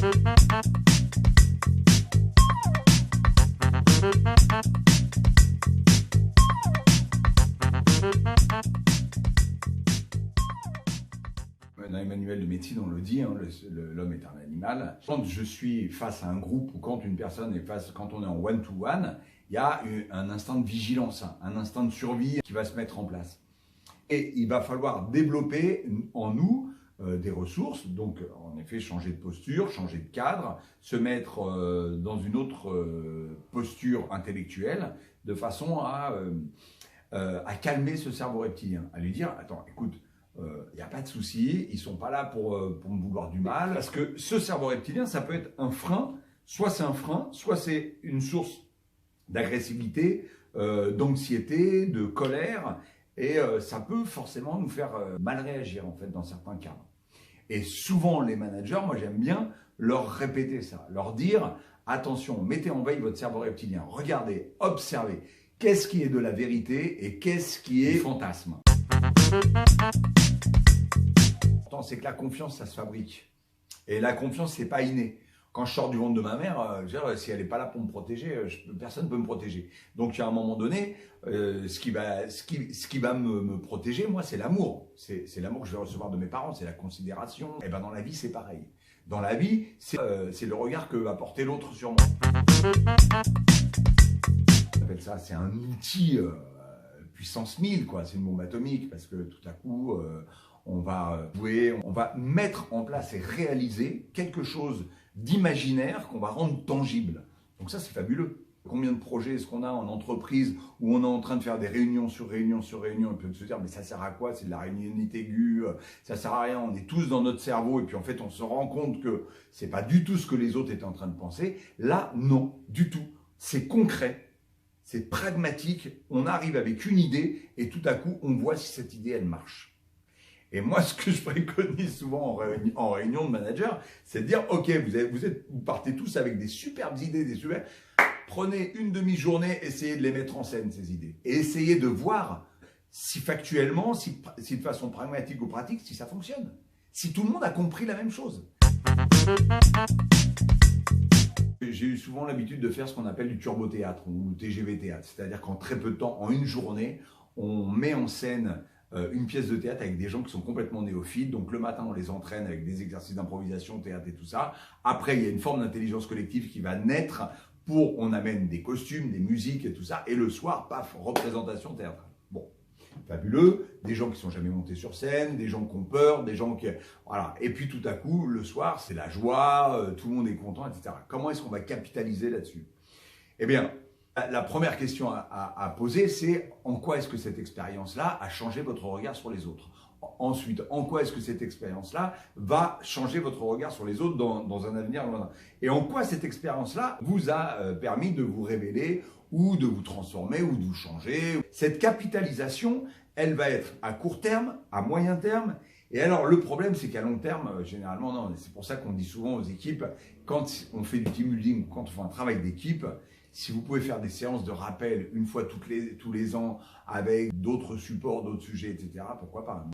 Dans les manuels de médecine, on le dit, hein, l'homme est un animal. Quand je suis face à un groupe ou quand une personne est quand on est en one-to-one, il y a un instinct de vigilance, un instinct de survie qui va se mettre en place. Et il va falloir développer en nous des ressources, donc en effet changer de posture, changer de cadre, se mettre dans une autre posture intellectuelle, de façon à calmer ce cerveau reptilien, à lui dire « Attends, écoute, il n'y a pas de souci, ils ne sont pas là pour me vouloir du mal. » Parce que ce cerveau reptilien, ça peut être un frein, soit c'est une source d'agressivité, d'anxiété, de colère, et ça peut forcément nous faire mal réagir en fait dans certains cas. Et souvent les managers, moi j'aime bien leur répéter ça, leur dire attention, mettez en veille votre cerveau reptilien, regardez, observez, qu'est-ce qui est de la vérité et qu'est-ce qui est du fantasme. C'est que la confiance, ça se fabrique. Et la confiance, c'est pas inné. Quand je sors du ventre de ma mère, si elle n'est pas là pour me protéger, personne ne peut me protéger. Donc, à un moment donné, ce qui va me protéger, moi, c'est l'amour. C'est l'amour que je vais recevoir de mes parents, c'est la considération. Et ben dans la vie, c'est pareil. Dans la vie, c'est le regard que va porter l'autre sur moi. J'appelle ça, c'est un outil puissance 1000, quoi. C'est une bombe atomique parce que tout à coup, on va mettre en place et réaliser quelque chose d'imaginaire qu'on va rendre tangible. Donc ça, c'est fabuleux. Combien de projets est-ce qu'on a en entreprise où on est en train de faire des réunions sur réunions sur réunions et puis de se dire mais ça sert à quoi? C'est de la réunionnite aiguë, ça sert à rien, on est tous dans notre cerveau et puis en fait on se rend compte que c'est pas du tout ce que les autres étaient en train de penser. Là, non, du tout. C'est concret, c'est pragmatique, on arrive avec une idée et tout à coup on voit si cette idée elle marche. Et moi, ce que je préconise souvent en réunion de manager, c'est de dire, ok, vous partez tous avec des superbes idées, prenez une demi-journée, essayez de les mettre en scène, ces idées. Et essayez de voir si factuellement, si de façon pragmatique ou pratique, si ça fonctionne. Si tout le monde a compris la même chose. J'ai eu souvent l'habitude de faire ce qu'on appelle du turbo-théâtre ou TGV théâtre. C'est-à-dire qu'en très peu de temps, en une journée, on met en scène une pièce de théâtre avec des gens qui sont complètement néophytes. Donc le matin, on les entraîne avec des exercices d'improvisation, théâtre et tout ça. Après, il y a une forme d'intelligence collective qui va naître on amène des costumes, des musiques et tout ça. Et le soir, paf, représentation théâtrale. Bon, fabuleux. Des gens qui ne sont jamais montés sur scène, des gens qui ont peur, des gens qui... Voilà. Et puis tout à coup, le soir, c'est la joie, tout le monde est content, etc. Comment est-ce qu'on va capitaliser là-dessus? Eh bien, la première question à poser, c'est en quoi est-ce que cette expérience-là a changé votre regard sur les autres? Ensuite, en quoi est-ce que cette expérience-là va changer votre regard sur les autres dans un avenir lointain? Et en quoi cette expérience-là vous a permis de vous révéler ou de vous transformer ou de vous changer? Cette capitalisation, elle va être à court terme, à moyen terme. Et alors, le problème, c'est qu'à long terme, généralement, non. C'est pour ça qu'on dit souvent aux équipes, quand on fait du team building ou quand on fait un travail d'équipe, si vous pouvez faire des séances de rappel une fois tous les ans avec d'autres supports, d'autres sujets, etc., pourquoi pas?